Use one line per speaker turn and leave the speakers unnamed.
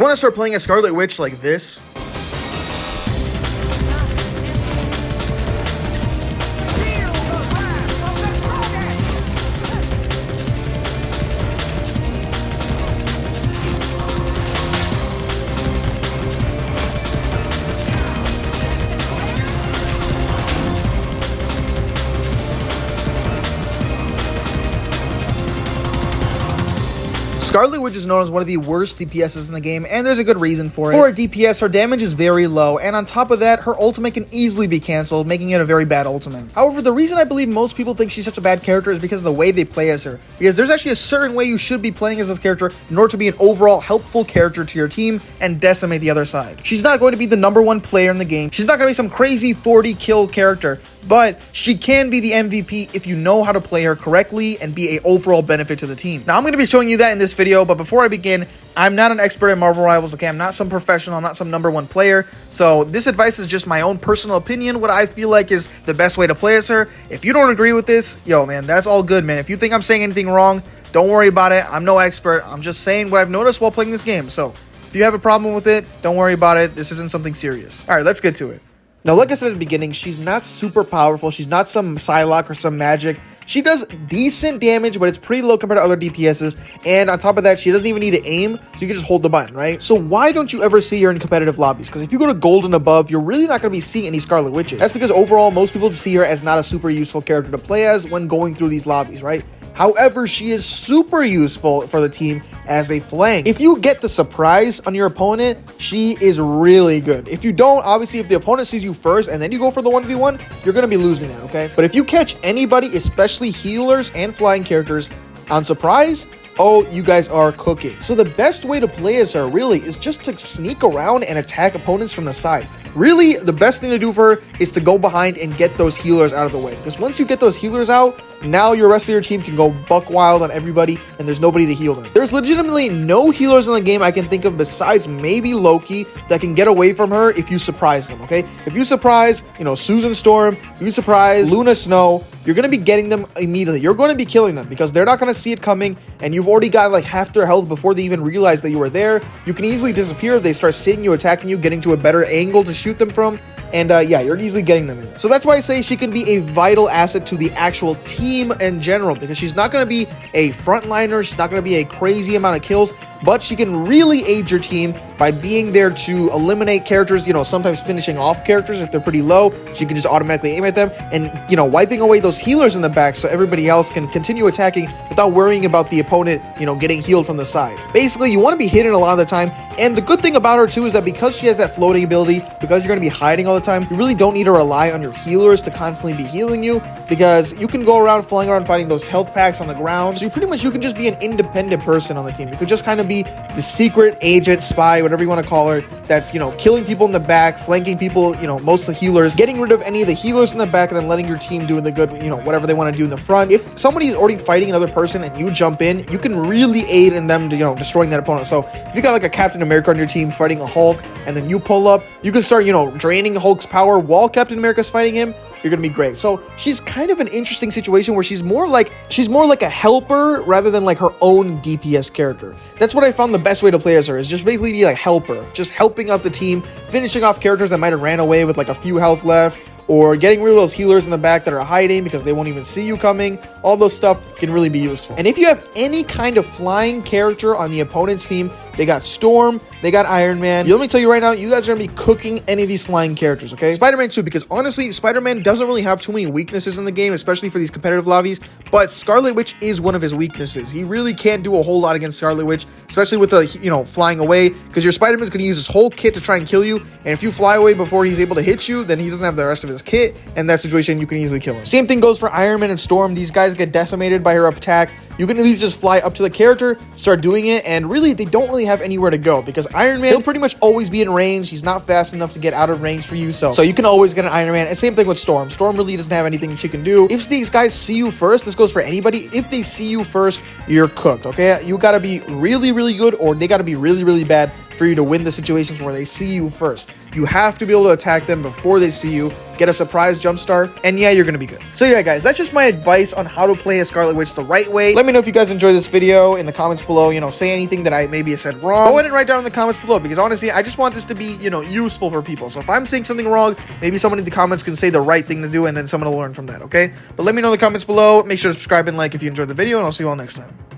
You want to start playing a Scarlet Witch like this? Scarlet Witch is known as one of the worst DPSs in the game, and there's a good reason for it. For a DPS, her damage is very low, and on top of that, her ultimate can easily be cancelled, making it a very bad ultimate. However, the reason I believe most people think she's such a bad character is because of the way they play as her. Because there's actually a certain way you should be playing as this character in order to be an overall helpful character to your team and decimate the other side. She's not going to be the #1 player in the game. She's not going to be some crazy 40 kill character, but she can be the MVP if you know how to play her correctly and be an overall benefit to the team. Now, I'm going to be showing you that in this video, but before I begin, I'm not an expert at Marvel Rivals, okay? I'm not some professional, I'm not some #1 player, so this advice is just my own personal opinion, what I feel like is the best way to play as her. If you don't agree with this, yo, man, that's all good, man. If you think I'm saying anything wrong, don't worry about it. I'm no expert. I'm just saying what I've noticed while playing this game, so if you have a problem with it, don't worry about it. This isn't something serious. All right, let's get to it. Now, like I said at the beginning, she's not super powerful. She's not some Psylocke or some magic. She does decent damage, but it's pretty low compared to other DPSs. And on top of that, she doesn't even need to aim, so you can just hold the button, right? So why don't you ever see her in competitive lobbies? Because if you go to gold and above, you're really not going to be seeing any Scarlet Witches. That's because overall, most people see her as not a super useful character to play as when going through these lobbies, right? However, she is super useful for the team as a flank. If you get the surprise on your opponent, she is really good. If you don't, obviously, if the opponent sees you first and then you go for the 1v1, you're going to be losing that, okay? But if you catch anybody, especially healers and flying characters, on surprise, oh, you guys are cooking. So the best way to play as her, really, is just to sneak around and attack opponents from the side. Really, the best thing to do for her is to go behind and get those healers out of the way. Because once you get those healers out, now your rest of your team can go buck wild on everybody and there's nobody to heal them. There's legitimately no healers in the game I can think of besides maybe Loki that can get away from her if you surprise them, okay? If you surprise, Susan Storm, if you surprise Luna Snow, you're going to be getting them immediately. You're going to be killing them because they're not going to see it coming, and you've already got like half their health before they even realize that you were there. You can easily disappear if they start seeing you, attacking you, getting to a better angle to shoot them from. And yeah, you're easily getting them in. So that's why I say she can be a vital asset to the actual team in general, because she's not going to be a frontliner. She's not going to be a crazy amount of kills, but she can really aid your team by being there to eliminate characters, sometimes finishing off characters if they're pretty low. She can just automatically aim at them and, wiping away those healers in the back so everybody else can continue attacking without worrying about the opponent, getting healed from the side. Basically, you want to be hidden a lot of the time. And the good thing about her too is that because she has that floating ability, because you're going to be hiding all the time, you really don't need to rely on your healers to constantly be healing you, because you can go around flying around fighting those health packs on the ground. So you can just be an independent person on the team. You could just kind of be the secret agent, spy, whatever you want to call her, that's, killing people in the back, flanking people, most of the healers, getting rid of any of the healers in the back, and then letting your team do the good, whatever they want to do in the front. If somebody is already fighting another person and you jump in, you can really aid in them to, destroying that opponent. So if you got like a Captain America on your team fighting a Hulk, and then you pull up, you can start, draining Hulk's power while Captain America's fighting him. You're gonna be great. So she's kind of an interesting situation where she's more like a helper rather than like her own DPS character. That's what I found the best way to play as her, is just basically be like helper, just helping out the team, finishing off characters that might have ran away with like a few health left, or getting rid of those healers in the back that are hiding because they won't even see you coming. All those stuff can really be useful. And if you have any kind of flying character on the opponent's team, they got Storm, they got Iron Man. Let me tell you right now, you guys are going to be cooking any of these flying characters, okay? Spider-Man too, because honestly, Spider-Man doesn't really have too many weaknesses in the game, especially for these competitive lobbies, but Scarlet Witch is one of his weaknesses. He really can't do a whole lot against Scarlet Witch, especially with the, flying away, because your Spider-Man's going to use his whole kit to try and kill you, and if you fly away before he's able to hit you, then he doesn't have the rest of his kit, and in that situation, you can easily kill him. Same thing goes for Iron Man and Storm. These guys get decimated by her attack. You can at least just fly up to the character, start doing it, and really, they don't really have anywhere to go, because Iron Man, he'll pretty much always be in range. He's not fast enough to get out of range for you, so you can always get an Iron Man. And same thing with Storm. Storm really doesn't have anything she can do. If these guys see you first, this goes for anybody, if they see you first, you're cooked, okay? You gotta be really, really good, or they gotta be really, really bad for you to win the situations where they see you first. You have to be able to attack them before they see you, get a surprise jump start, and yeah, you're gonna be good. So yeah, guys, that's just my advice on how to play a Scarlet Witch the right way. Let me know if you guys enjoyed this video in the comments below. You know, say anything that I maybe said wrong. Go ahead and write down in the comments below, because honestly, I just want this to be, you know, useful for people. So if I'm saying something wrong, maybe someone in the comments can say the right thing to do, and then someone will learn from that, okay? But let me know in the comments below. Make sure to subscribe and like if you enjoyed the video, and I'll see you all next time.